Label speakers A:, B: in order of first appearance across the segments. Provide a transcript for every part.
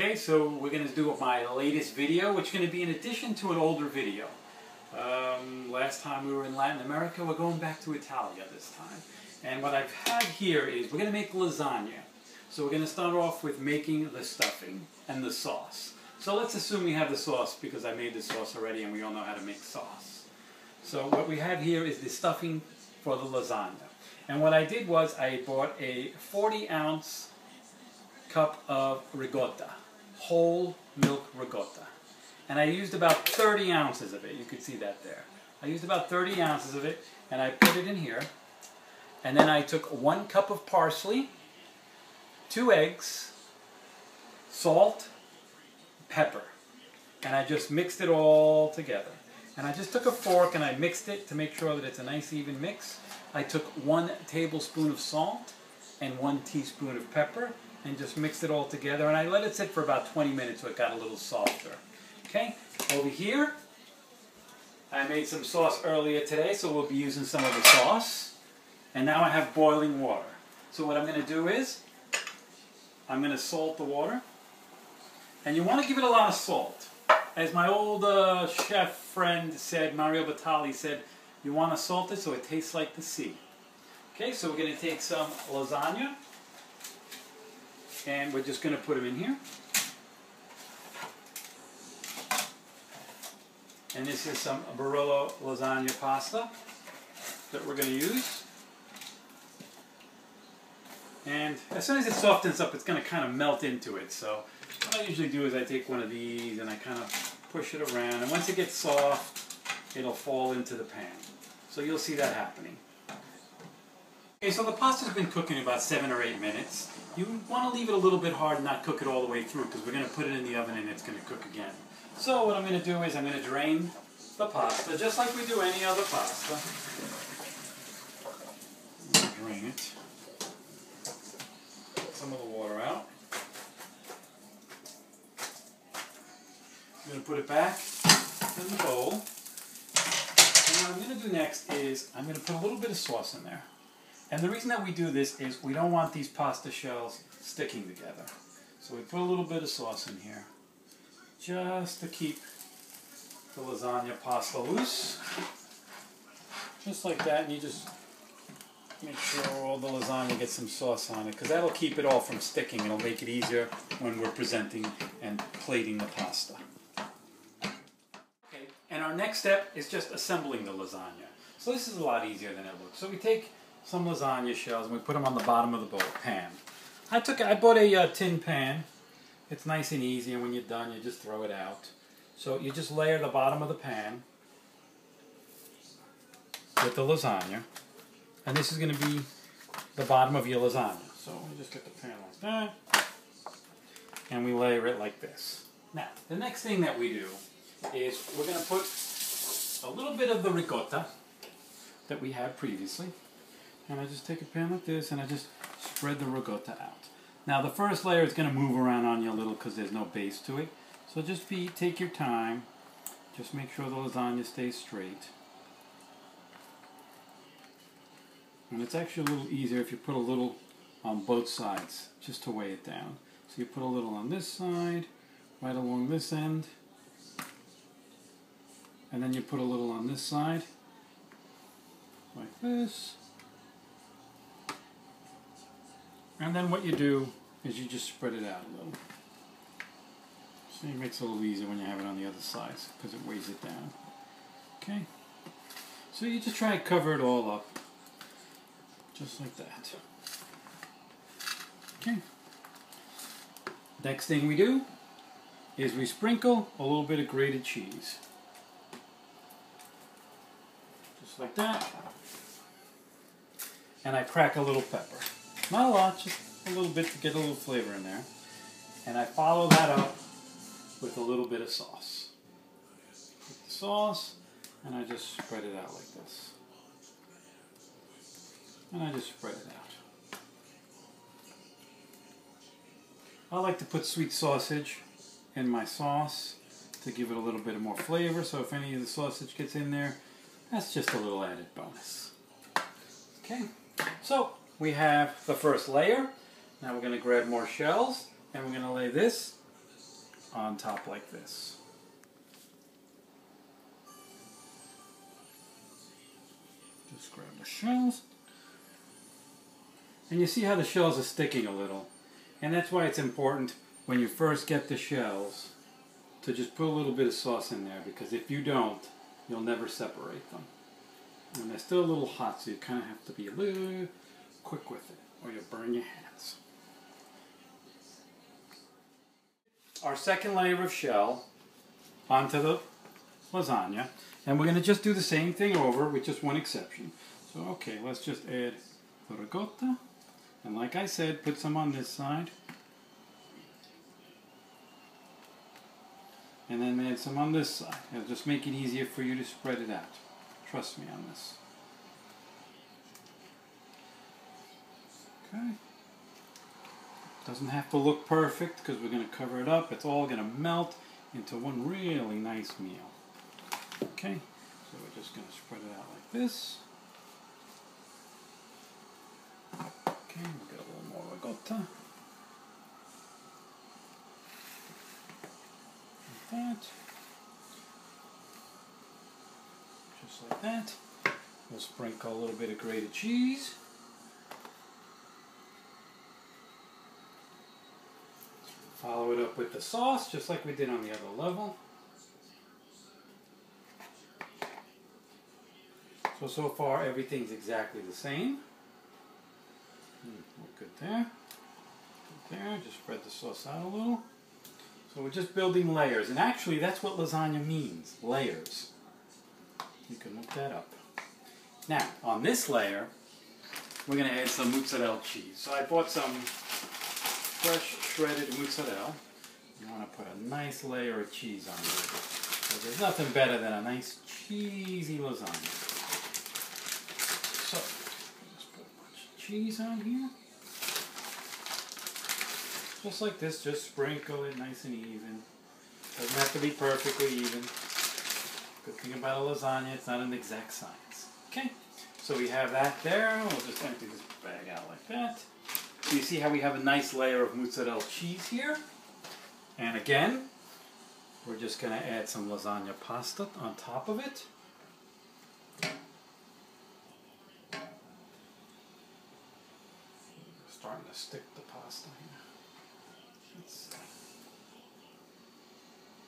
A: Okay, so we're going to do my latest video, which is going to be in addition to an older video. Last time we were in Latin America, we're going back to Italia this time. And what I've had here is we're going to make lasagna. So we're going to start off with making the stuffing and the sauce. So let's assume we have the sauce because I made the sauce already and we all know how to make sauce. So what we have here is the stuffing for the lasagna. And what I did was I bought a 40-ounce cup of ricotta, whole milk ricotta. And I used about 30 ounces of it. You could see that there. I used about 30 ounces of it and I put it in here. And then I took 1 cup of parsley, 2 eggs, salt, pepper. And I just mixed it all together. And I just took a fork and I mixed it to make sure that it's a nice even mix. I took 1 tablespoon of salt and 1 teaspoon of pepper and just mixed it all together. And I let it sit for about 20 minutes so it got a little softer. Okay, over here, I made some sauce earlier today, so we'll be using some of the sauce. And now I have boiling water. So what I'm going to do is, I'm going to salt the water. And you want to give it a lot of salt. As my old chef friend said, Mario Batali said, you want to salt it so it tastes like the sea. Okay, so we're going to take some lasagna. And we're just going to put them in here. And this is some Barilla lasagna pasta that we're going to use. And as soon as it softens up, it's going to kind of melt into it. So what I usually do is I take one of these and I kind of push it around. And once it gets soft, it'll fall into the pan. So you'll see that happening. Okay, so the pasta's been cooking about 7 or 8 minutes. You want to leave it a little bit hard and not cook it all the way through because we're going to put it in the oven and it's going to cook again. So what I'm going to do is I'm going to drain the pasta just like we do any other pasta. Drain it. Get some of the water out. I'm going to put it back in the bowl. And what I'm going to do next is I'm going to put a little bit of sauce in there. And the reason that we do this is we don't want these pasta shells sticking together. So we put a little bit of sauce in here just to keep the lasagna pasta loose. Just like that, and you just make sure all the lasagna gets some sauce on it because that'll keep it all from sticking. It'll make it easier when we're presenting and plating the pasta. Okay, and our next step is just assembling the lasagna. So this is a lot easier than it looks. So we take some lasagna shells and we put them on the bottom of the pan. I bought a tin pan. It's nice and easy, and when you're done, you just throw it out. So you just layer the bottom of the pan with the lasagna, and this is going to be the bottom of your lasagna. So we just get the pan like that, and we layer it like this. Now, the next thing that we do is we're going to put a little bit of the ricotta that we had previously. And I just take a pan like this and I just spread the ricotta out. Now the first layer is going to move around on you a little because there's no base to it. So just take your time. Just make sure the lasagna stays straight. And it's actually a little easier if you put a little on both sides just to weigh it down. So you put a little on this side, right along this end. And then you put a little on this side, like this. And then what you do is you just spread it out a little. So it makes it a little easier when you have it on the other side because it weighs it down. Okay. So you just try to cover it all up. Just like that. Okay. Next thing we do is we sprinkle a little bit of grated cheese. Just like that. And I crack a little pepper. Not a lot, just a little bit to get a little flavor in there. And I follow that up with a little bit of sauce. Put the sauce, and I just spread it out like this. And I just spread it out. I like to put sweet sausage in my sauce to give it a little bit more flavor, so if any of the sausage gets in there, that's just a little added bonus. Okay, so we have the first layer. Now we're going to grab more shells and we're going to lay this on top like this. Just grab the shells. And you see how the shells are sticking a little. And that's why it's important when you first get the shells to just put a little bit of sauce in there, because if you don't, you'll never separate them. And they're still a little hot, so you kind of have to be a little quick with it, or you'll burn your hands. Our second layer of shell onto the lasagna, and we're going to just do the same thing over with just one exception. So okay, let's just add the ricotta, and like I said, put some on this side, and then add some on this side. It'll just make it easier for you to spread it out. Trust me on this. Okay. Doesn't have to look perfect because we're going to cover it up. It's all going to melt into one really nice meal. Okay, so we're just going to spread it out like this. Okay, we'll get a little more ricotta. Like that. Just like that. We'll sprinkle a little bit of grated cheese. Follow it up with the sauce, just like we did on the other level. So far everything's exactly the same. We're good there. Good there. Just spread the sauce out a little. So we're just building layers. And actually that's what lasagna means, layers. You can look that up. Now, on this layer, we're going to add some mozzarella cheese. So I bought some fresh shredded mozzarella. You want to put a nice layer of cheese on it. So there's nothing better than a nice cheesy lasagna. So, let's put a bunch of cheese on here. Just like this, just sprinkle it nice and even. Doesn't have to be perfectly even. Good thing about a lasagna, it's not an exact science. Okay, so we have that there. We'll just empty this bag out like that. So you see how we have a nice layer of mozzarella cheese here. And again, we're just going to add some lasagna pasta on top of it. Starting to stick the pasta here. Let's see.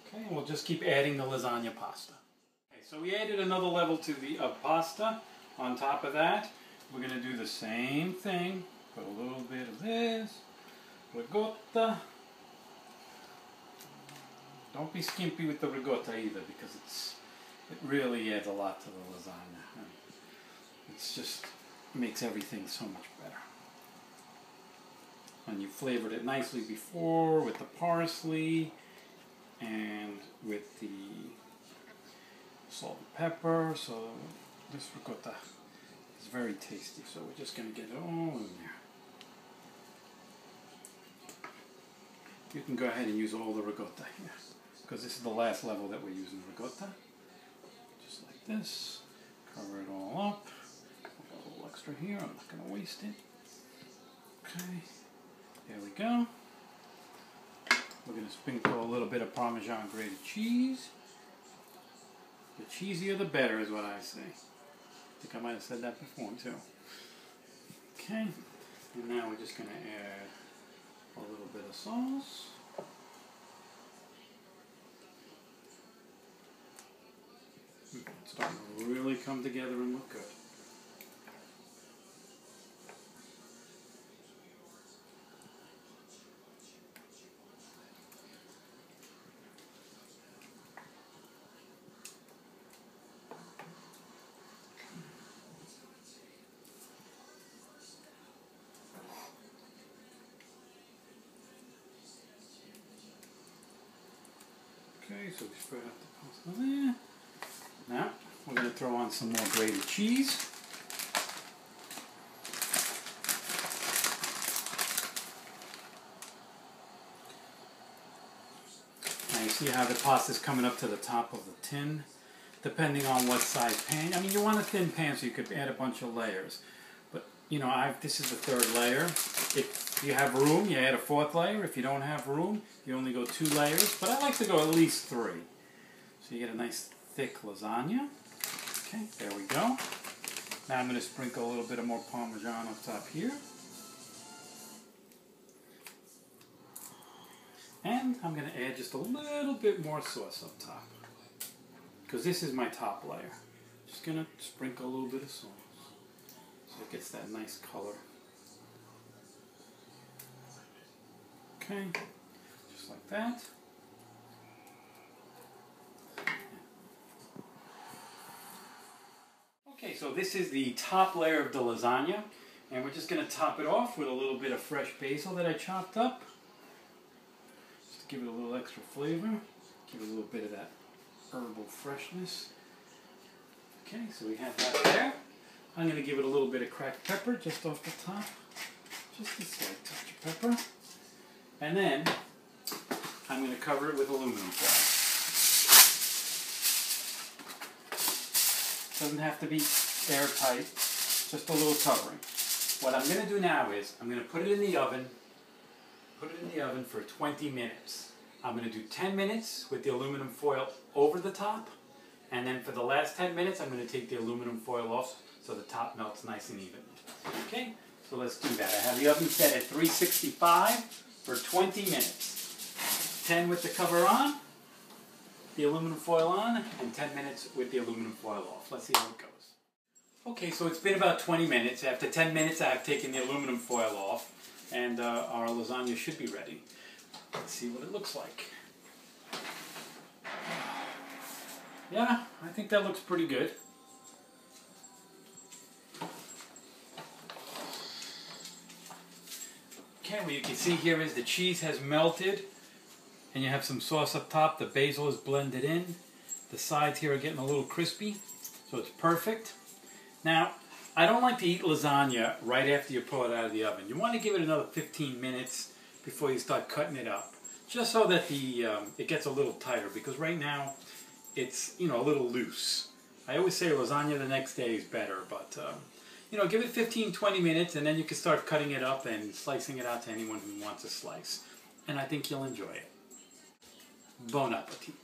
A: Okay, and we'll just keep adding the lasagna pasta. Okay, so we added another level to the pasta. On top of that, we're going to do the same thing. Put a little bit of this, ricotta. Don't be skimpy with the ricotta either, because it really adds a lot to the lasagna. It's just makes everything so much better. And you flavored it nicely before with the parsley and with the salt and pepper. So this ricotta is very tasty. So we're just going to get it all in there. You can go ahead and use all the ricotta here, because this is the last level that we're using ricotta. Just like this. Cover it all up. I've got a little extra here. I'm not going to waste it. Okay. There we go. We're going to sprinkle a little bit of Parmesan grated cheese. The cheesier the better is what I say. I think I might have said that before too. Okay. And now we're just going to add a little bit of sauce. It's starting to really come together and look good. Okay, so we spread out the pasta there. Now, we're going to throw on some more grated cheese. Now you see how the pasta is coming up to the top of the tin, depending on what size pan. I mean, you want a thin pan so you could add a bunch of layers. But this is the third layer. If you have room, you add a fourth layer. If you don't have room, you only go 2 layers. But I like to go at least 3. So you get a nice thick lasagna. Okay, there we go. Now I'm going to sprinkle a little bit of more Parmesan up top here. And I'm going to add just a little bit more sauce up top, because this is my top layer. Just going to sprinkle a little bit of sauce so it gets that nice color. Okay, just like that. Okay, so this is the top layer of the lasagna, and we're just going to top it off with a little bit of fresh basil that I chopped up. Just to give it a little extra flavor, give it a little bit of that herbal freshness. Okay, so we have that there. I'm going to give it a little bit of cracked pepper just off the top. Just a slight touch of pepper. And then I'm going to cover it with aluminum foil. Doesn't have to be airtight, just a little covering. What I'm going to do now is I'm going to put it in the oven. Put it in the oven for 20 minutes. I'm going to do 10 minutes with the aluminum foil over the top, and then for the last 10 minutes I'm going to take the aluminum foil off so the top melts nice and even. Okay, so let's do that. I have the oven set at 365 for 20 minutes. 10 with the cover on, the aluminum foil on, and 10 minutes with the aluminum foil off. Let's see how it goes. Okay, so it's been about 20 minutes. After 10 minutes I've taken the aluminum foil off, and our lasagna should be ready. Let's see what it looks like. Yeah, I think that looks pretty good. Okay, what you can see here is the cheese has melted, and you have some sauce up top. The basil is blended in. The sides here are getting a little crispy, so it's perfect. Now, I don't like to eat lasagna right after you pull it out of the oven. You want to give it another 15 minutes before you start cutting it up, just so that it gets a little tighter, because right now it's a little loose. I always say lasagna the next day is better, but give it 15-20 minutes, and then you can start cutting it up and slicing it out to anyone who wants a slice. And I think you'll enjoy it. Bon appetit.